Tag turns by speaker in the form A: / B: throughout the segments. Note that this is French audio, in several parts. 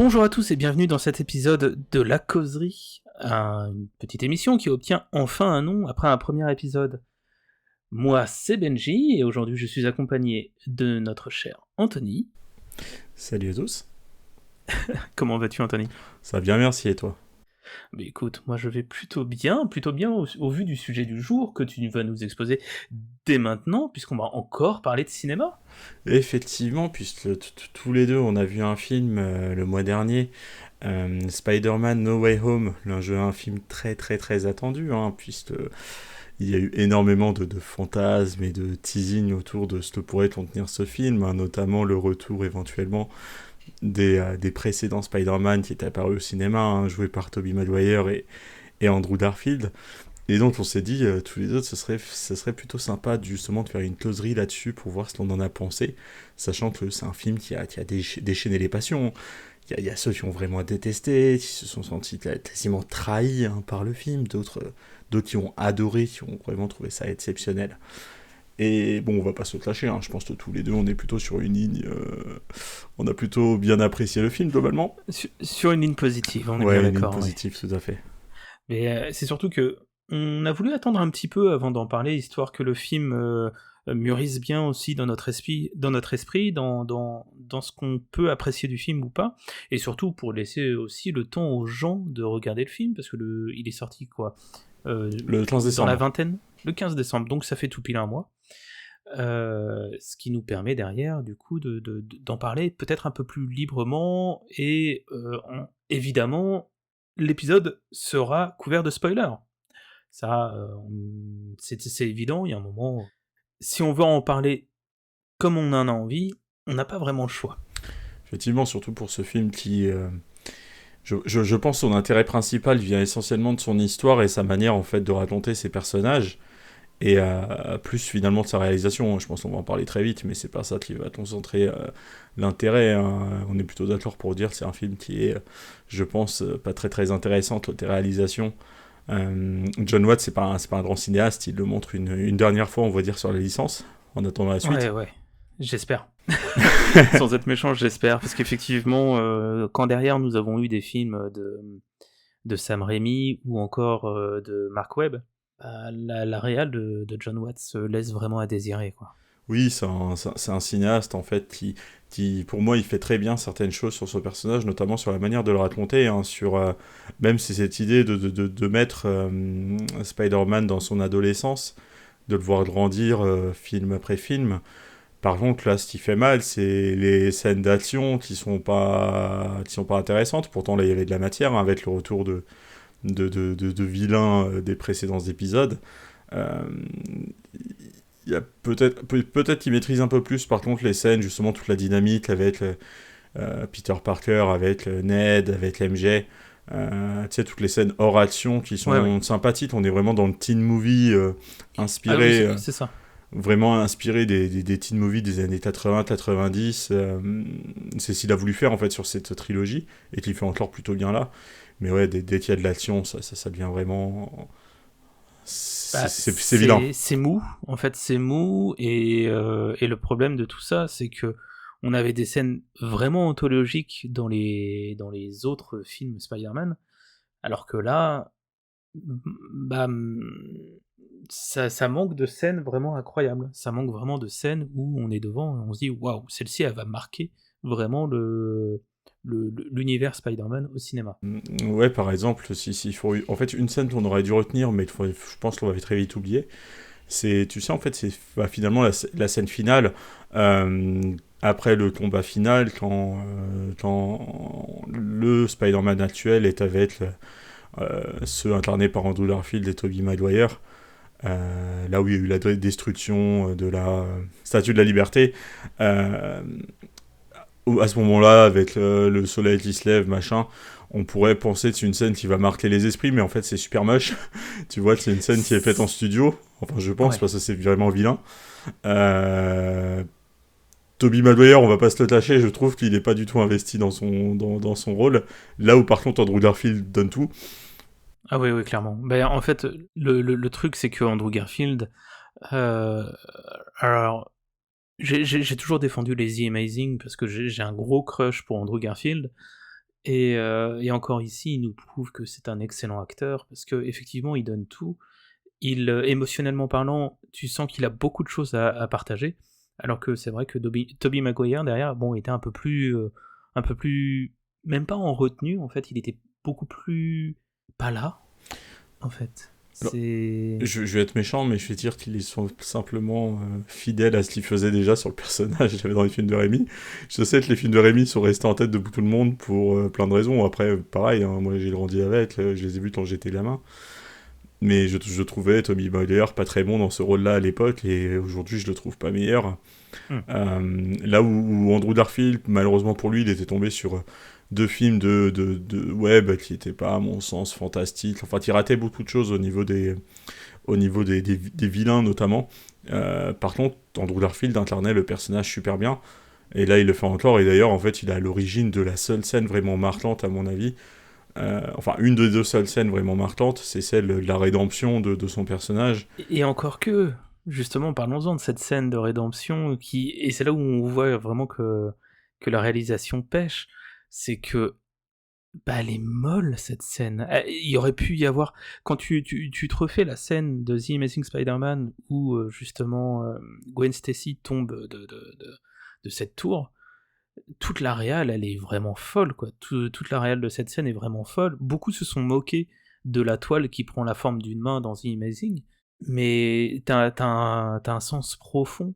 A: Bonjour à tous et bienvenue dans cet épisode de La Causerie, une petite émission qui obtient enfin un nom après un premier épisode. Moi, c'est Benji et aujourd'hui je suis accompagné de notre cher Anthony.
B: Salut à tous.
A: Comment vas-tu, Anthony ?
B: Ça va bien, merci, et toi?
A: Mais écoute, moi je vais plutôt bien au vu du sujet du jour que tu vas nous exposer dès maintenant, puisqu'on va encore parler de cinéma.
B: Effectivement, puisque tous les deux on a vu un film le mois dernier, Spider-Man No Way Home, un film très très très attendu, puisque il y a eu énormément de fantasmes et de teasing autour de ce que pourrait contenir ce film, notamment le retour éventuellement des précédents Spider-Man qui étaient apparus au cinéma, joués par Tobey Maguire et Andrew Garfield. Et donc on s'est dit, tous les autres, ce serait plutôt sympa justement de faire une closerie là-dessus pour voir ce qu'on en a pensé, sachant que c'est un film qui a déchaîné les passions. Il y a ceux qui ont vraiment détesté, qui se sont sentis quasiment trahis par le film, d'autres qui ont adoré, qui ont vraiment trouvé ça exceptionnel. Et bon, on va pas se clasher, je pense que tous les deux on est plutôt sur une ligne, on a plutôt bien apprécié le film globalement.
A: Sur une ligne positive, on est bien
B: Ouais, une ligne
A: d'accord, ouais.
B: positive, tout à fait.
A: Mais c'est surtout que on a voulu attendre un petit peu avant d'en parler, histoire que le film mûrisse bien aussi dans ce qu'on peut apprécier du film ou pas, et surtout pour laisser aussi le temps aux gens de regarder le film, parce que il est sorti quoi,
B: Le 15
A: dans la
B: décembre.
A: vingtaine, le 15 décembre, donc ça fait tout pile un mois. Ce qui nous permet derrière, du coup, d'en parler peut-être un peu plus librement, et évidemment, l'épisode sera couvert de spoilers. Ça, c'est évident, il y a un moment, si on veut en parler comme on en a envie, on n'a pas vraiment le choix.
B: Effectivement, surtout pour ce film qui, je pense son intérêt principal vient essentiellement de son histoire et sa manière en fait de raconter ses personnages, et plus finalement de sa réalisation. Je pense qu'on va en parler très vite, mais c'est pas ça qui va concentrer l'intérêt. On est plutôt d'accord pour dire que c'est un film qui est, je pense, pas très très intéressant côté réalisation. John Watts, c'est pas un grand cinéaste, il le montre une dernière fois, on va dire, sur la licence, en attendant la
A: Ouais,
B: suite.
A: ouais, j'espère. Sans être méchant, j'espère, parce qu'effectivement, quand derrière nous avons eu des films de Sam Raimi ou encore de Mark Webb, la réal de John Watts se laisse vraiment à désirer, quoi.
B: Oui, c'est un cinéaste en fait qui, pour moi, il fait très bien certaines choses sur ce personnage, notamment sur la manière de le raconter, même si cette idée de mettre Spider-Man dans son adolescence, de le voir grandir film après film. Par contre, là, ce qui fait mal, c'est les scènes d'action qui sont pas intéressantes. Pourtant, là, il y avait de la matière, avec le retour de vilains des précédents épisodes. Euh, il y a peut-être qu'il maîtrise un peu plus par contre les scènes, justement toute la dynamique avec Peter Parker, avec Ned, avec MJ, tu sais, toutes les scènes hors action qui
A: Ouais, ouais.
B: sont sympathiques. On est vraiment dans le teen movie
A: Ah oui,
B: inspiré,
A: c'est ça.
B: vraiment inspiré des teen movies des années 80-90. C'est ce qu'il a voulu faire en fait sur cette trilogie et qu'il fait encore plutôt bien là. Mais ouais, dès qu'il y a de l'action, ça devient vraiment,
A: Bah,
B: c'est vilain.
A: c'est mou, en fait, c'est mou, et le problème de tout ça, c'est que on avait des scènes vraiment anthologiques dans les autres films Spider-Man, alors que là, bah, ça manque de scènes vraiment incroyables. Ça manque vraiment de scènes où on est devant et on se dit waouh, celle-ci elle va marquer vraiment l'univers Spider-Man au cinéma.
B: Ouais, par exemple, en fait, une scène qu'on aurait dû retenir, mais je pense qu'on va très vite oublier, c'est, tu sais, en fait, c'est finalement la scène finale, après le combat final, quand le Spider-Man actuel est avec ceux incarnés par Andrew Garfield et Tobey Maguire, là où il y a eu la destruction de la Statue de la Liberté. Euh, à ce moment-là, avec le soleil qui se lève, machin, on pourrait penser que c'est une scène qui va marquer les esprits, mais en fait c'est super moche. Tu vois que c'est une scène qui est faite en studio, enfin je pense,
A: Ouais.
B: parce que c'est vraiment vilain. Euh... Tobey Maguire, on va pas se le tâcher, je trouve qu'il est pas du tout investi dans son rôle. Là où par contre Andrew Garfield donne tout.
A: Ah oui, oui, clairement. Ben, en fait, le truc, c'est que Andrew Garfield, euh, alors, j'ai toujours défendu les The Amazing parce que j'ai un gros crush pour Andrew Garfield, Et encore ici, il nous prouve que c'est un excellent acteur, parce qu'effectivement, il donne tout. Émotionnellement parlant, tu sens qu'il a beaucoup de choses à partager, alors que c'est vrai que Tobey Maguire, derrière, bon, était un peu plus, même pas en retenue, en fait, il était beaucoup plus pas là, en fait.
B: Alors,
A: C'est...
B: je vais être méchant, mais je vais dire qu'ils sont simplement fidèles à ce qu'ils faisaient déjà sur le personnage dans les films de Rémi. Je sais que les films de Rémi sont restés en tête de tout le monde pour plein de raisons. Après, pareil, hein, moi j'ai grandi avec, je les ai vus quand j'étais gamin. Mais je trouvais Tommy Maguire pas très bon dans ce rôle-là à l'époque, et aujourd'hui je le trouve pas meilleur.
A: Hmm.
B: Là où Andrew Garfield, malheureusement pour lui, il était tombé sur deux films de web qui n'étaient pas, à mon sens, fantastiques. Enfin, il ratait beaucoup de choses au niveau des vilains, notamment. Par contre, Andrew Garfield incarnait le personnage super bien. Et là, il le fait encore. Et d'ailleurs, en fait, il est à l'origine de la seule scène vraiment marquante, à mon avis. Enfin, une des deux seules scènes vraiment marquantes, c'est celle de la rédemption de son personnage.
A: Et encore que, justement, parlons-en de cette scène de rédemption, et c'est là où on voit vraiment que la réalisation pêche, c'est que bah, elle est molle, cette scène. Il y aurait pu y avoir... Quand tu te refais la scène de The Amazing Spider-Man où, justement, Gwen Stacy tombe de cette tour, toute la réal, elle est vraiment folle, quoi. Toute la réal de cette scène est vraiment folle. Beaucoup se sont moqués de la toile qui prend la forme d'une main dans The Amazing, mais t'as un sens profond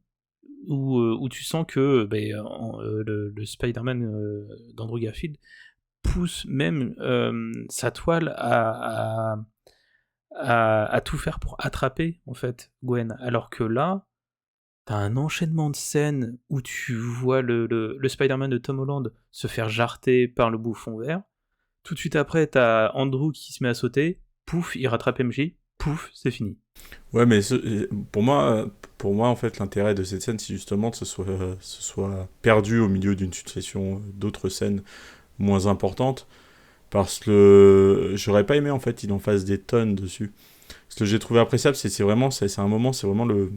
A: où tu sens que le Spider-Man d'Andrew Garfield pousse même sa toile à tout faire pour attraper en fait Gwen, alors que là t'as un enchaînement de scènes où tu vois le Spider-Man de Tom Holland se faire jarter par le bouffon vert. Tout de suite après, t'as Andrew qui se met à sauter, pouf, il rattrape MJ, pouf, c'est fini.
B: Ouais, mais pour moi, en fait, l'intérêt de cette scène, c'est justement que ce soit perdu au milieu d'une succession d'autres scènes moins importantes. Parce que j'aurais pas aimé, en fait, qu'il en fasse des tonnes dessus. Ce que j'ai trouvé appréciable, c'est vraiment, c'est un moment, c'est vraiment le.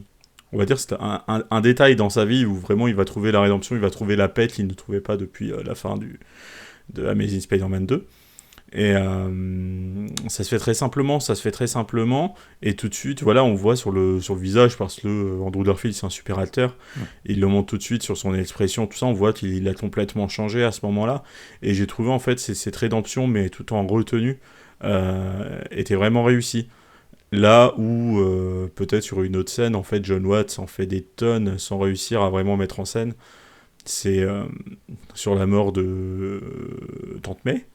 B: On va dire, c'est un détail dans sa vie où vraiment il va trouver la rédemption, il va trouver la paix qu'il ne trouvait pas depuis la fin de Amazing Spider-Man 2. Et ça se fait très simplement, et tout de suite, voilà, on voit sur le visage, parce que Andrew Garfield, c'est un super acteur, il le montre tout de suite sur son expression, tout ça, on voit qu'il a complètement changé à ce moment-là, et j'ai trouvé, en fait, cette rédemption, mais tout en retenue, était vraiment réussie. Là où, peut-être sur une autre scène, en fait, John Watts en fait des tonnes sans réussir à vraiment mettre en scène, c'est sur la mort de Tante May,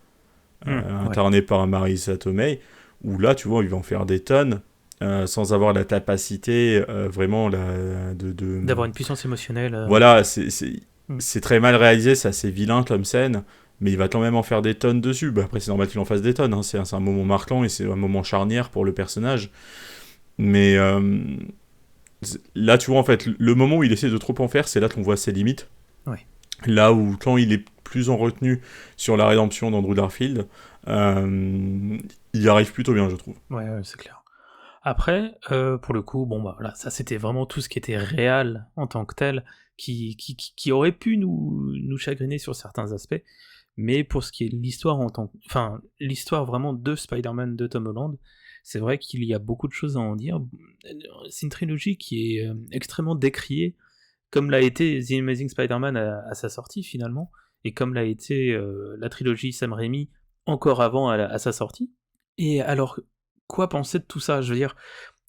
B: incarné par Marisa Tomei, où là, tu vois, il va en faire des tonnes, sans avoir la capacité vraiment
A: d'avoir une puissance émotionnelle.
B: Voilà, c'est très mal réalisé, c'est assez vilain comme scène, mais il va quand même en faire des tonnes dessus. Bah, après, c'est normal qu'il en fasse des tonnes, hein. C'est un moment marquant et c'est un moment charnière pour le personnage. Mais là, tu vois, en fait, le moment où il essaie de trop en faire, c'est là qu'on voit ses limites.
A: Ouais.
B: Là où, quand il est plus en retenue sur la rédemption d'Andrew Garfield, il y arrive plutôt bien, je trouve.
A: Ouais, c'est clair. Après, pour le coup, bon bah voilà, ça c'était vraiment tout ce qui était réel en tant que tel, qui aurait pu nous chagriner sur certains aspects, mais pour ce qui est de l'histoire enfin, l'histoire vraiment de Spider-Man de Tom Holland, c'est vrai qu'il y a beaucoup de choses à en dire. C'est une trilogie qui est extrêmement décriée, comme l'a été The Amazing Spider-Man à sa sortie finalement, et comme l'a été la trilogie Sam Raimi encore avant à sa sortie. Et alors, quoi penser de tout ça? Je veux dire,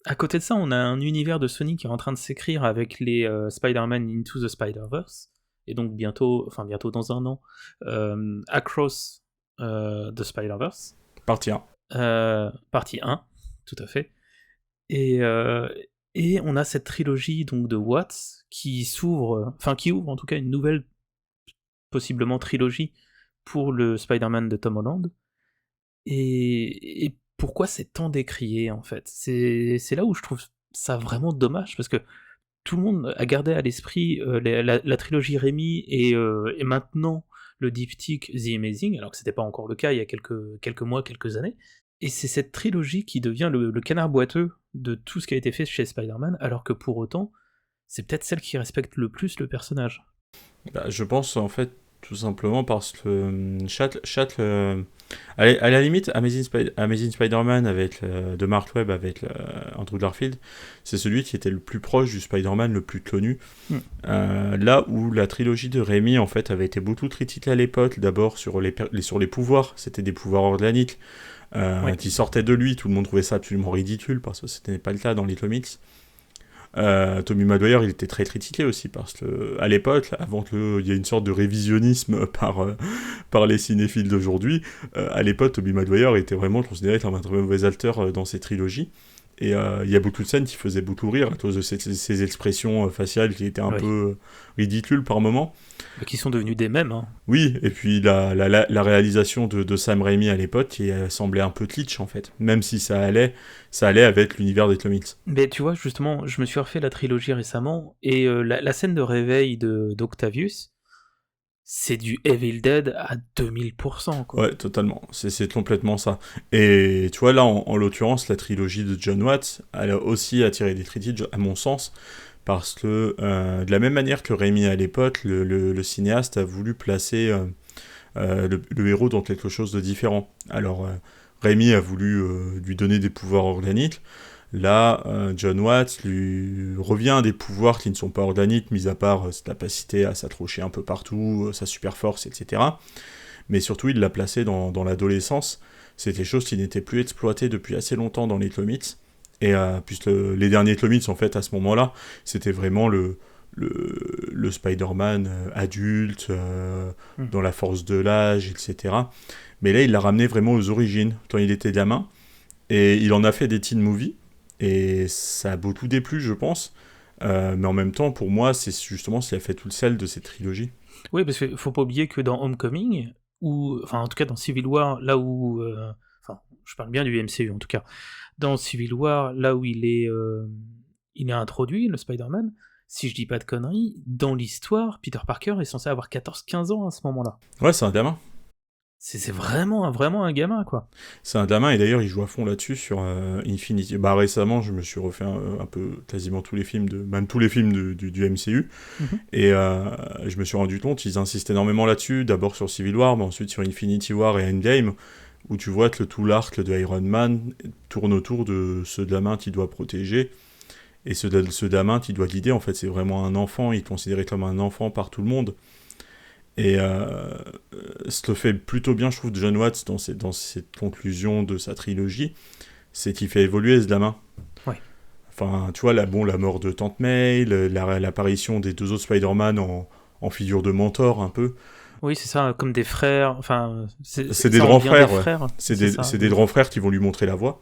A: à côté de ça, on a un univers de Sony qui est en train de s'écrire avec les Spider-Man Into the Spider-Verse, et donc bientôt dans un an, Across the Spider-Verse.
B: Partie 1.
A: Partie 1, tout à fait. Et on a cette trilogie donc de Watts qui ouvre en tout cas une nouvelle, possiblement trilogie, pour le Spider-Man de Tom Holland. Et pourquoi c'est tant décrié en fait? C'est là où je trouve ça vraiment dommage, parce que tout le monde a gardé à l'esprit la trilogie Raimi et maintenant le diptyque The Amazing, alors que c'était pas encore le cas il y a quelques mois, quelques années. Et c'est cette trilogie qui devient le canard boiteux de tout ce qui a été fait chez Spider-Man, alors que pour autant, c'est peut-être celle qui respecte le plus le personnage.
B: Bah, je pense, en fait, Tout simplement parce que à la limite, Amazing Spider-Man de Mark Webb avec Andrew Garfield, c'est celui qui était le plus proche du Spider-Man le plus connu.
A: Hmm.
B: Là où la trilogie de Raimi en fait avait été beaucoup critiquée à l'époque, d'abord sur sur les pouvoirs, c'était des pouvoirs organiques
A: Oui.
B: qui sortaient de lui, tout le monde trouvait ça absolument ridicule parce que ce n'était pas le cas dans les comics. Tommy Maguire, il était très critiqué aussi parce que à l'époque, avant qu'il y ait une sorte de révisionnisme par les cinéphiles d'aujourd'hui, à l'époque, Tommy Maguire était vraiment considéré comme un très mauvais acteur dans ses trilogies. Et il y a beaucoup de scènes qui faisaient beaucoup rire à cause de ces expressions faciales qui étaient un
A: Oui.
B: peu ridicules par moments.
A: Qui sont devenus des mèmes, hein.
B: Oui, et puis la réalisation de Sam Raimi à l'époque qui semblait un peu kitsch en fait, même si ça allait avec l'univers des comics.
A: Mais tu vois, justement, je me suis refait la trilogie récemment, et la scène de réveil d'Octavius, c'est du Evil Dead à 2000%, quoi.
B: Ouais, totalement. C'est complètement ça. Et tu vois, là, en l'occurrence, la trilogie de John Watts, elle a aussi attiré des critiques, à mon sens, parce que de la même manière que Raimi à l'époque, le cinéaste a voulu placer le héros dans quelque chose de différent. Alors, Raimi a voulu lui donner des pouvoirs organiques. Là, John Watts lui revient à des pouvoirs qui ne sont pas organiques, mis à part sa capacité à s'accrocher un peu partout, sa super force, etc. Mais surtout il l'a placé dans l'adolescence. C'est des choses qui n'étaient plus exploitées depuis assez longtemps dans les comics. Et puisque les derniers comics, en fait, à ce moment-là, c'était vraiment le Spider-Man adulte,
A: Hmm.
B: dans la force de l'âge, etc. Mais là, il l'a ramené vraiment aux origines, quand il était gamin. Et il en a fait des teen movies. Et ça a beaucoup déplu, je pense. Mais en même temps, pour moi, c'est justement ce qui a fait tout le sel de cette trilogie.
A: Oui, parce qu'il faut pas oublier que dans Homecoming, enfin en tout cas dans Civil War, là où, enfin je parle bien du MCU en tout cas, dans Civil War, là où il est introduit, le Spider-Man, si je dis pas de conneries, dans l'histoire, Peter Parker est censé avoir 14-15 ans à ce moment-là.
B: Ouais, c'est un gamin.
A: C'est vraiment un gamin, quoi.
B: C'est un gamin, et d'ailleurs, il joue à fond là-dessus sur Infinity. Bah, récemment, je me suis refait un peu quasiment tous les films, même tous les films du MCU,
A: Mhm.
B: et je me suis rendu compte, ils insistent énormément là-dessus, d'abord sur Civil War, mais ensuite sur Infinity War et Endgame, où tu vois que tout l'arc de Iron Man tourne autour de ce gamin qui doit protéger, et ce gamin qui doit guider, en fait, c'est vraiment un enfant, il est considéré comme un enfant par tout le monde. Et ce que fait plutôt bien, je trouve, John Watts dans cette conclusion de sa trilogie, c'est qu'il fait évoluer ce gamin.
A: Ouais.
B: Enfin, tu vois, la mort de Tante May, l'apparition des deux autres Spider-Man en figure de mentor, un peu.
A: Oui, c'est ça, comme des frères, enfin,
B: C'est des
A: ça en
B: grands
A: devient des
B: frères, ouais.
A: frères,
B: C'est
A: c'est ça.
B: des grands frères qui vont lui montrer la voie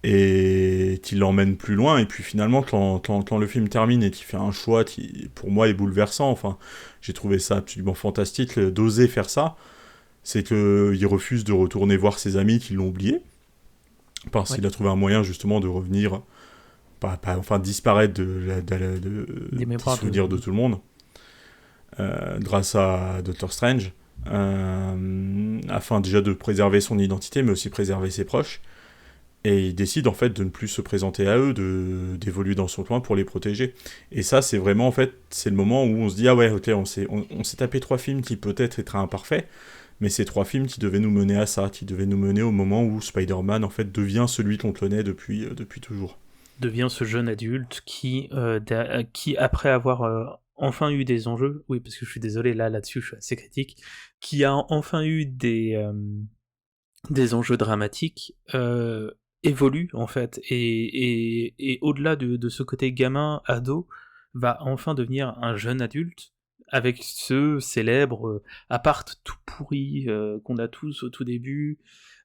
B: et qui l'emmènent plus loin. Et puis finalement, quand le film termine et qu'il fait un choix qui, pour moi, est bouleversant, enfin, j'ai trouvé ça absolument fantastique d'oser faire ça, c'est qu'il refuse de retourner voir ses amis qui l'ont oublié, parce
A: Ouais.
B: qu'il a trouvé un moyen justement de revenir, enfin disparaître
A: Des
B: des
A: mémoires
B: souvenirs de
A: de...
B: tout le monde, grâce à Doctor Strange, afin déjà de préserver son identité, mais aussi préserver ses proches. Et il décide en fait de ne plus se présenter à eux, d'évoluer dans son coin pour les protéger. Et ça, c'est vraiment en fait, c'est le moment où on se dit ah ouais, ok, on s'est tapé 3 films qui peut-être étaient imparfaits, mais c'est 3 films qui devaient nous mener à ça, qui devaient nous mener au moment où Spider-Man en fait devient celui qu'on connaît depuis toujours.
A: devient ce jeune adulte qui après avoir enfin eu des enjeux, oui, parce que je suis désolé, là-dessus, je suis assez critique, qui a enfin eu des enjeux dramatiques, évolue, en fait, et au-delà de ce côté gamin, ado, va enfin devenir un jeune adulte, avec ce célèbre appart tout pourri qu'on a tous au tout début,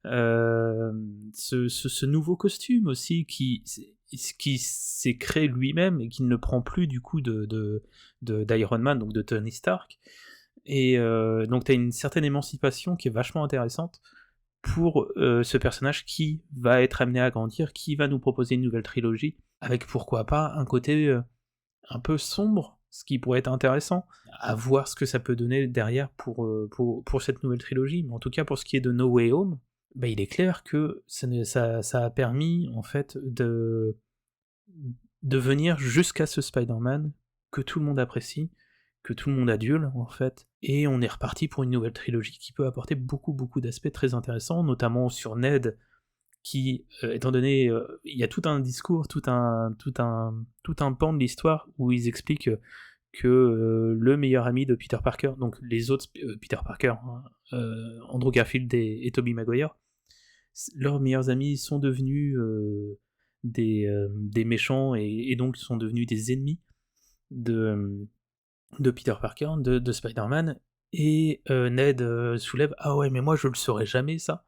A: ce nouveau costume aussi qui s'est créé lui-même et qui ne prend plus du coup d'Iron Man, donc de Tony Stark. Et donc tu as une certaine émancipation qui est vachement intéressante pour ce personnage qui va être amené à grandir, qui va nous proposer une nouvelle trilogie, avec pourquoi pas un côté un peu sombre, ce qui pourrait être intéressant, à voir ce que ça peut donner derrière pour cette nouvelle trilogie. Mais en tout cas, pour ce qui est de No Way Home, bah, il est clair que ça a permis en fait de venir jusqu'à ce Spider-Man que tout le monde apprécie, que tout le monde adule en fait, et on est reparti pour une nouvelle trilogie qui peut apporter beaucoup, beaucoup d'aspects très intéressants, notamment sur Ned, qui, étant donné, il y a tout un discours, tout un pan de l'histoire où ils expliquent que le meilleur ami de Peter Parker, donc les autres Peter Parker, hein, Andrew Garfield et Tobey Maguire, leurs meilleurs amis sont devenus des méchants et donc sont devenus des ennemis de Peter Parker, de Spider-Man, et Ned soulève « Ah ouais, mais moi je le saurais jamais ça,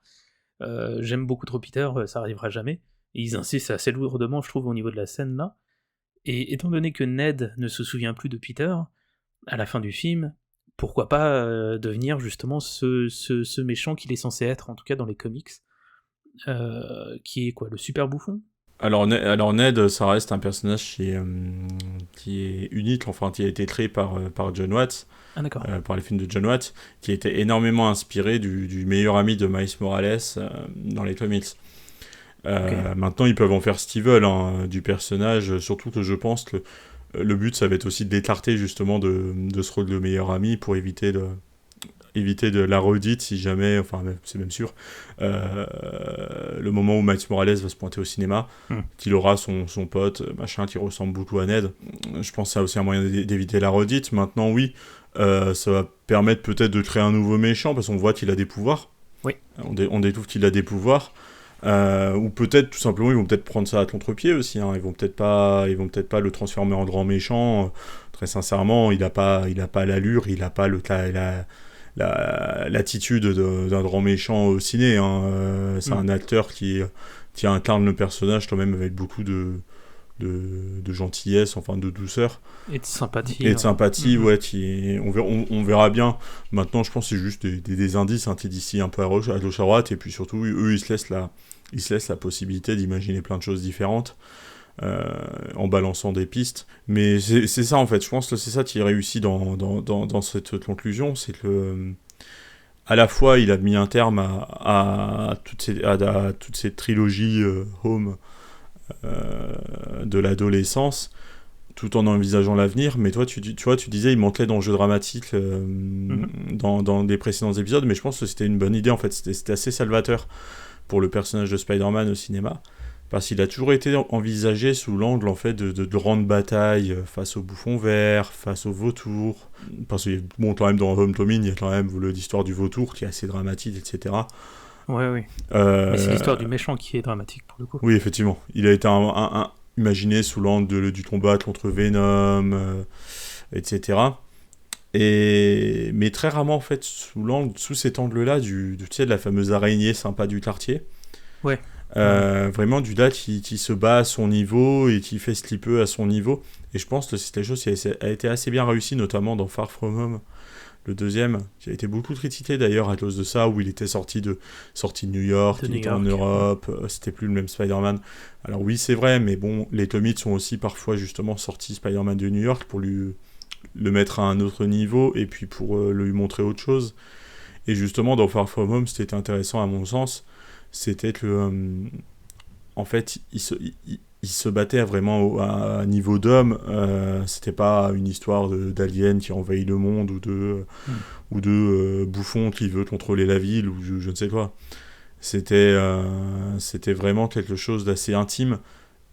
A: j'aime beaucoup trop Peter, ça arrivera jamais », et ils insistent assez lourdement, je trouve, au niveau de la scène là, et étant donné que Ned ne se souvient plus de Peter, à la fin du film, pourquoi pas devenir justement ce méchant qu'il est censé être, en tout cas dans les comics, qui est quoi, le super bouffon?
B: Alors, Ned, ça reste un personnage qui est unique, enfin qui a été créé par John Watts,
A: Ah d'accord.
B: par les films de John Watts, qui était énormément inspiré du meilleur ami de Miles Morales dans les comics.
A: Ok.
B: Maintenant, ils peuvent en faire ce qu'ils veulent du personnage, surtout que je pense que le but, ça va être aussi de l'écarter justement de ce rôle de meilleur ami pour éviter de la redite si jamais, enfin c'est même sûr, le moment où Miles Morales va se pointer au cinéma, qu'il aura son pote, machin, qui ressemble beaucoup à Ned. Je pense que c'est aussi un moyen d'éviter la redite. Maintenant, oui, ça va permettre peut-être de créer un nouveau méchant, parce qu'on voit qu'il a des pouvoirs.
A: Oui.
B: On découvre qu'il a des pouvoirs. Ou peut-être, tout simplement, ils vont peut-être prendre ça à contre-pied aussi. Hein. Ils vont peut-être pas le transformer en grand méchant. Très sincèrement, il a pas l'allure, il a pas l'attitude d'un grand méchant au ciné. Hein. C'est un acteur qui incarne le personnage quand même avec beaucoup de gentillesse, enfin de douceur.
A: Et de sympathie.
B: Et de sympathie, ouais. On verra bien. Maintenant, je pense que c'est juste des indices qui d'ici un peu à gauche à droite. Et puis surtout, eux, ils se laissent la possibilité d'imaginer plein de choses différentes. En balançant des pistes. Mais c'est ça, en fait. Je pense que c'est ça qui réussit dans cette conclusion. C'est que, à la fois, il a mis un terme à toutes ces trilogies Home de l'adolescence, tout en envisageant l'avenir. Mais toi, tu disais, il manquait d'enjeux dramatiques dans les précédents épisodes. Mais je pense que c'était une bonne idée, en fait. C'était assez salvateur pour le personnage de Spider-Man au cinéma. Parce qu'il a toujours été envisagé sous l'angle en fait de grandes batailles face aux bouffons verts, face aux vautours. Parce que bon, quand même dans Homecoming, il y a quand même l'histoire du vautour qui est assez dramatique, etc.
A: Ouais. Mais c'est l'histoire du méchant qui est dramatique pour le coup.
B: Oui, effectivement. Il a été imaginé sous l'angle du combat contre Venom, etc. Mais très rarement en fait sous cet angle-là de la fameuse araignée sympa du quartier.
A: Ouais.
B: Vraiment du gars qui se bat à son niveau et qui fait ce qu'il peut à son niveau. Et je pense que c'est quelque chose qui a été assez bien réussi, notamment dans Far From Home, le deuxième, qui a été beaucoup critiqué d'ailleurs à cause de ça, où il était sorti de New York, il était en Europe, c'était plus le même Spider-Man. Alors oui, c'est vrai, mais bon, les comics sont aussi parfois justement sortis Spider-Man de New York pour le mettre à un autre niveau et puis pour lui montrer autre chose. Et justement, dans Far From Home, c'était intéressant à mon sens, c'était que en fait il se battait vraiment à niveau d'homme. C'était pas une histoire d'alien qui envahit le monde ou de bouffon qui veut contrôler la ville ou je ne sais quoi. C'était vraiment quelque chose d'assez intime,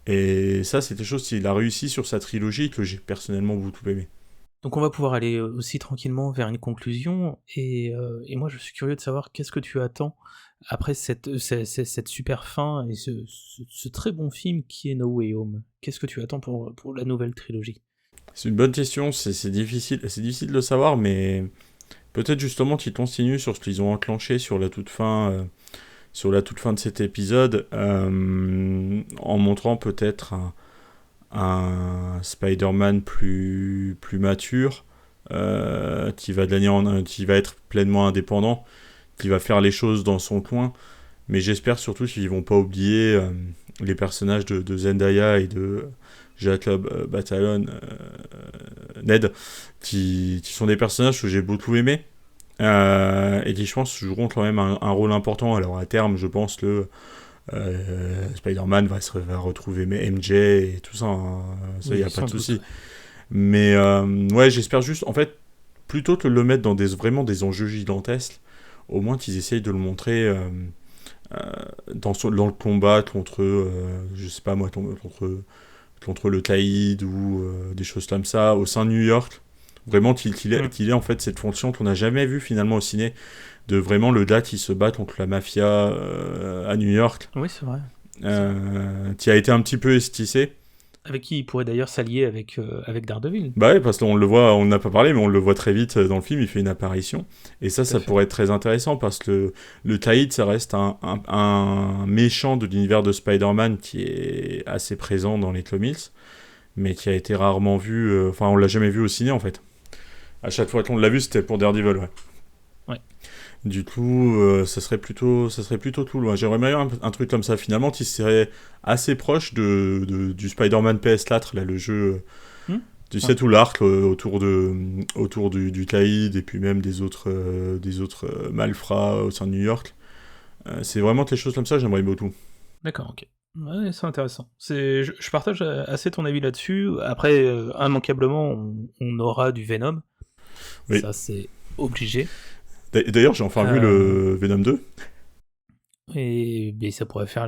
B: et ça c'est quelque chose qu'il a réussi sur sa trilogie que j'ai personnellement beaucoup aimé.
A: Donc on va pouvoir aller aussi tranquillement vers une conclusion, et moi je suis curieux de savoir qu'est-ce que tu attends après cette super fin et ce très bon film qui est No Way Home. Qu'est-ce que tu attends pour la nouvelle trilogie?
B: C'est une bonne question, c'est difficile de le savoir, mais peut-être justement qu'ils continuent sur ce qu'ils ont enclenché sur la toute fin de cet épisode, en montrant peut-être un Spider-Man plus mature, qui va être pleinement indépendant, qui va faire les choses dans son coin. Mais j'espère surtout qu'ils vont pas oublier les personnages de Zendaya et de Jacob Batalon, Ned, qui sont des personnages que j'ai beaucoup aimés, et qui je pense joueront quand même un rôle important. Alors à terme, je pense que Spider-Man va retrouver MJ et tout ça, ça y a pas de souci. Mais ouais, j'espère juste, en fait, plutôt que de le mettre dans vraiment des enjeux gigantesques, au moins qu'ils essayent de le montrer dans le combat contre, je sais pas moi, contre le Thaïd ou des choses comme ça, au sein de New York. Vraiment qu'il ait en fait cette fonction qu'on n'a jamais vue finalement au ciné, de vraiment le gars qui se bat contre la mafia à New York.
A: Oui, c'est vrai.
B: Qui a été un petit peu esquissé.
A: Avec qui il pourrait d'ailleurs s'allier avec Daredevil.
B: Bah ouais, parce qu'on le voit, on n'a pas parlé, mais on le voit très vite dans le film, il fait une apparition. Et ça pourrait être très intéressant, parce que le Thaïd, ça reste un méchant de l'univers de Spider-Man qui est assez présent dans les comics, mais qui a été rarement vu, on l'a jamais vu au ciné en fait. À chaque fois qu'on l'a vu, c'était pour Daredevil, ouais. Du coup, ça serait plutôt cool. Ouais. J'aimerais bien un truc comme ça, finalement, qui serait assez proche du Spider-Man PS4, là, le jeu, tu sais, tout l'arc autour du Thaïd, et puis même des autres malfrats au sein de New York. C'est vraiment des choses comme ça, j'aimerais beaucoup.
A: D'accord, ok. Ouais, c'est intéressant. Je partage assez ton avis là-dessus. Après, immanquablement, on aura du Venom. Oui. Ça, c'est obligé.
B: D'ailleurs, j'ai enfin vu le Venom 2.
A: Et ça pourrait faire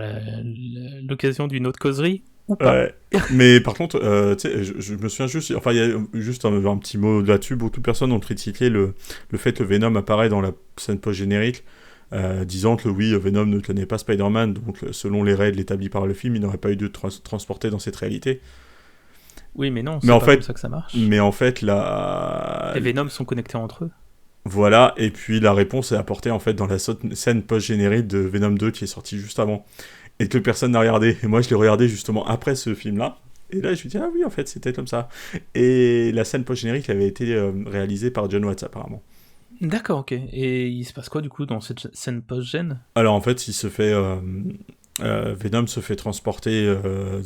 A: l'occasion d'une autre causerie, ou pas.
B: Ouais. Mais par contre, tu sais, je me souviens juste... Enfin, il y a juste un petit mot là-dessus. Beaucoup de personnes ont critiqué le fait que Venom apparaît dans la scène post-générique, disant que oui, Venom ne connaît pas Spider-Man, donc selon les règles établies par le film, il n'aurait pas eu de transporter dans cette réalité.
A: Oui, mais non, c'est pas comme ça que ça marche.
B: Mais en fait,
A: les Venoms sont connectés entre eux.
B: Voilà, et puis la réponse est apportée en fait dans la scène post-générique de Venom 2 qui est sortie juste avant, et que personne n'a regardé. Et moi je l'ai regardé justement après ce film-là, et là je me dis, ah oui, en fait c'était comme ça. Et la scène post-générique avait été réalisée par John Watts apparemment.
A: D'accord, ok. Et il se passe quoi du coup dans cette scène post-gène ?
B: Alors en fait, il se fait... Venom se fait transporter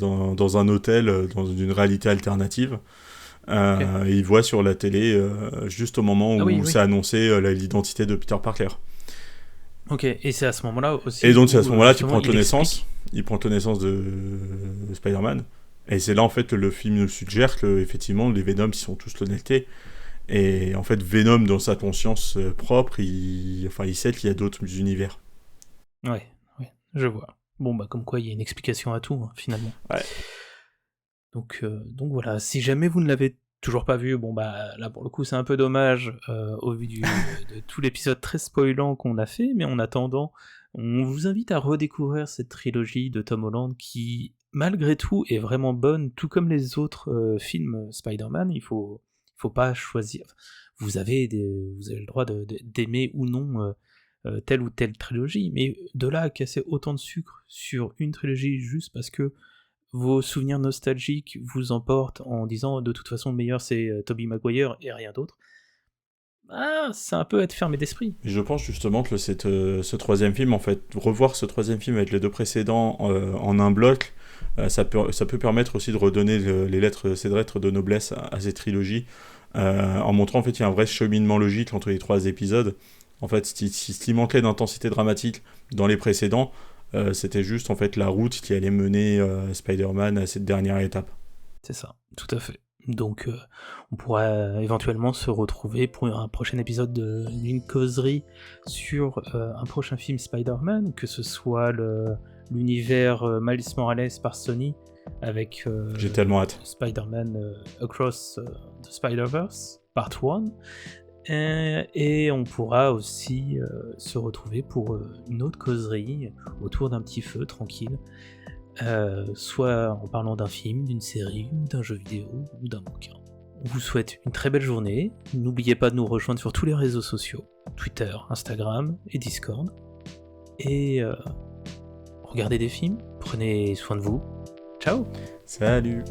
B: dans un hôtel, dans une réalité alternative. Okay. Et il voit sur la télé, juste au moment où c'est annoncé l'identité de Peter Parker.
A: Ok, et c'est à ce moment-là aussi...
B: Et donc c'est à ce moment-là qu'il prend connaissance, de Spider-Man. Et c'est là en fait que le film nous suggère que effectivement les Venoms ils sont tous connectés. Et en fait Venom dans sa conscience propre, il sait qu'il y a d'autres univers.
A: Ouais, je vois. Bon bah comme quoi il y a une explication à tout hein, finalement.
B: Ouais.
A: Donc voilà, si jamais vous ne l'avez toujours pas vu, bon bah là pour le coup c'est un peu dommage au vu de tout l'épisode très spoilant qu'on a fait, mais en attendant, on vous invite à redécouvrir cette trilogie de Tom Holland qui, malgré tout, est vraiment bonne, tout comme les autres films Spider-Man. Il faut pas choisir. Vous avez le droit d'aimer ou non telle ou telle trilogie, mais de là à casser autant de sucre sur une trilogie juste parce que vos souvenirs nostalgiques vous emportent en disant de toute façon le meilleur c'est Tobey Maguire et rien d'autre, c'est un peu être fermé d'esprit.
B: Je pense justement que ce troisième film, en fait, revoir ce troisième film avec les deux précédents en un bloc, ça peut permettre aussi de redonner ces lettres de noblesse à ces trilogies, en montrant en fait qu'il y a un vrai cheminement logique entre les trois épisodes. En fait, ce qui manquait d'intensité dramatique dans les précédents, c'était juste en fait la route qui allait mener Spider-Man à cette dernière étape.
A: C'est ça, tout à fait. Donc on pourra éventuellement se retrouver pour un prochain épisode d'une causerie sur un prochain film Spider-Man, que ce soit l'univers Miles Morales par Sony avec
B: j'ai tellement hâte.
A: Spider-Man Across the Spider-Verse Part 1. Et on pourra aussi se retrouver pour une autre causerie autour d'un petit feu tranquille, soit en parlant d'un film, d'une série, ou d'un jeu vidéo, ou d'un bouquin. On vous souhaite une très belle journée. N'oubliez pas de nous rejoindre sur tous les réseaux sociaux, Twitter, Instagram et Discord. Et regardez des films, prenez soin de vous. Ciao.
B: Salut.